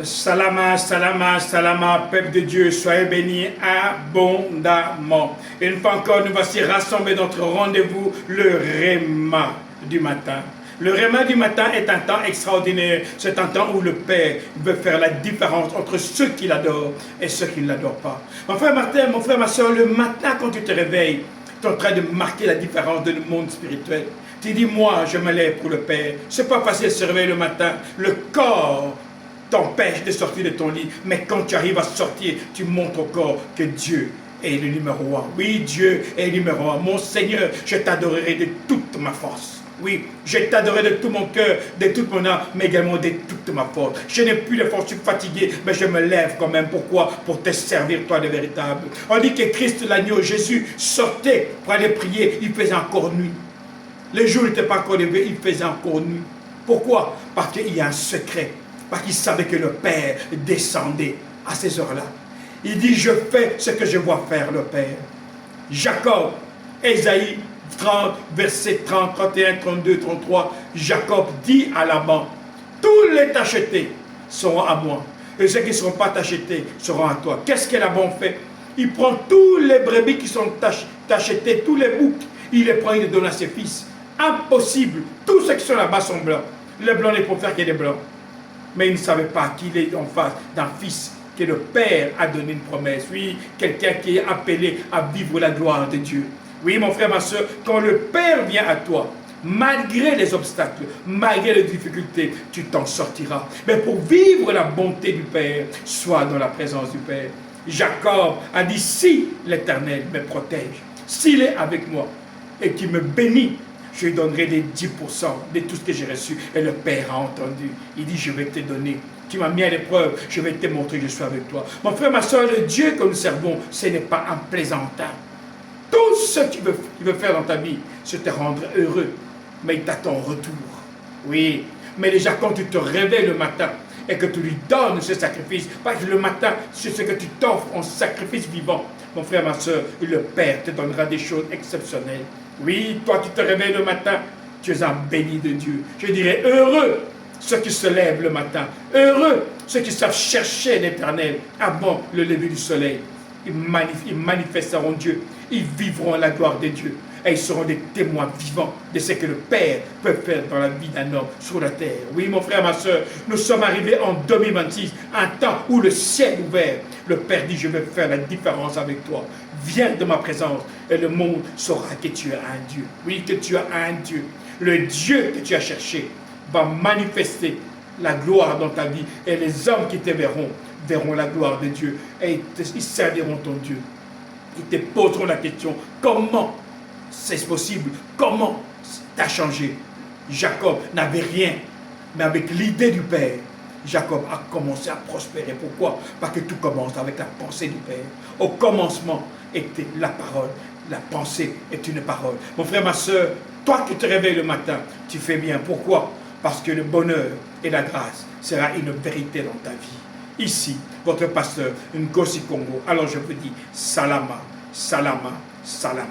Salama, salama, salama, peuple de Dieu, soyez bénis abondamment. Et une fois encore, nous voici rassemblés dans notre rendez-vous, le Réma du matin. Le Réma du matin est un temps extraordinaire. C'est un temps où le Père veut faire la différence entre ceux qui l'adorent et ceux qui ne l'adorent pas. Mon frère Martin, mon frère, ma soeur, le matin quand tu te réveilles, tu es en train de marquer la différence dans le monde spirituel. Tu dis, moi, je me lève pour le Père. C'est pas facile de se réveiller le matin. Le corps t'empêche de sortir de ton lit. Mais quand tu arrives à sortir, tu montres au corps que Dieu est le numéro un. Oui, Dieu est le numéro un. Mon Seigneur, je t'adorerai de toute ma force. Oui, je t'adorerai de tout mon cœur, de toute mon âme, mais également de toute ma force. Je n'ai plus de force, je suis fatigué, mais je me lève quand même. Pourquoi? Pour te servir, toi, de véritable. On dit que Christ, l'agneau, Jésus, sortait pour aller prier. Il faisait encore nuit. Le jour n'était pas encore levé, il faisait encore nuit. Pourquoi? Parce qu'il y a un secret. Parce qu'il savait que le Père descendait à ces heures-là. Il dit, je fais ce que je vois faire le Père. Jacob, Ésaïe 30, versets 30, 31, 32, 33, Jacob dit à Laban, tous les tachetés seront à moi, et ceux qui ne seront pas tachetés seront à toi. Qu'est-ce que Laban fait? Il prend tous les brebis qui sont tachetés, tous les boucs, il les prend, il les donne à ses fils. Impossible, tous ceux qui sont là-bas sont blancs. Les blancs ne peuvent faire que des blancs. Mais il ne savait pas qu'il est en face d'un fils, que le Père a donné une promesse. Oui, quelqu'un qui est appelé à vivre la gloire de Dieu. Oui, mon frère, ma soeur, quand le Père vient à toi, malgré les obstacles, malgré les difficultés, tu t'en sortiras. Mais pour vivre la bonté du Père, sois dans la présence du Père. Jacob a dit, si l'Éternel me protège, s'il est avec moi et qu'il me bénit, je lui donnerai les 10% de tout ce que j'ai reçu. Et le Père a entendu. Il dit, je vais te donner. Tu m'as mis à l'épreuve, je vais te montrer que je suis avec toi. Mon frère, ma soeur, le Dieu que nous servons, ce n'est pas un plaisantin. Tout ce qu'il veut faire dans ta vie, c'est te rendre heureux. Mais il t'attend en retour. Oui, mais déjà quand tu te réveilles le matin et que tu lui donnes ce sacrifice, parce que le matin, c'est ce que tu t'offres en sacrifice vivant. Mon frère, ma soeur, le Père te donnera des choses exceptionnelles. Oui, toi qui te réveilles le matin, tu es un béni de Dieu. Je dirais heureux ceux qui se lèvent le matin. Heureux ceux qui savent chercher l'Éternel avant le lever du soleil. Ils manifesteront Dieu. Ils vivront la gloire de Dieu. Et ils seront des témoins vivants de ce que le Père peut faire dans la vie d'un homme sur la terre. Oui, mon frère, ma soeur, nous sommes arrivés en 2026, un temps où le ciel est ouvert. Le Père dit, je vais faire la différence avec toi. Viens de ma présence et le monde saura que tu es un Dieu. Oui, que tu as un Dieu. Le Dieu que tu as cherché va manifester la gloire dans ta vie. Et les hommes qui te verront la gloire de Dieu. Et ils serviront ton Dieu. Ils te poseront la question, comment c'est possible? Comment t'as changé? Jacob n'avait rien, mais avec l'idée du Père, Jacob a commencé à prospérer. Pourquoi? Parce que tout commence avec la pensée du Père. Au commencement était la parole. La pensée est une parole. Mon frère, ma soeur, toi qui te réveilles le matin, tu fais bien. Pourquoi? Parce que le bonheur et la grâce sera une vérité dans ta vie. Ici, votre pasteur, Nkosi Congo. Alors je vous dis, salama, salama, salama.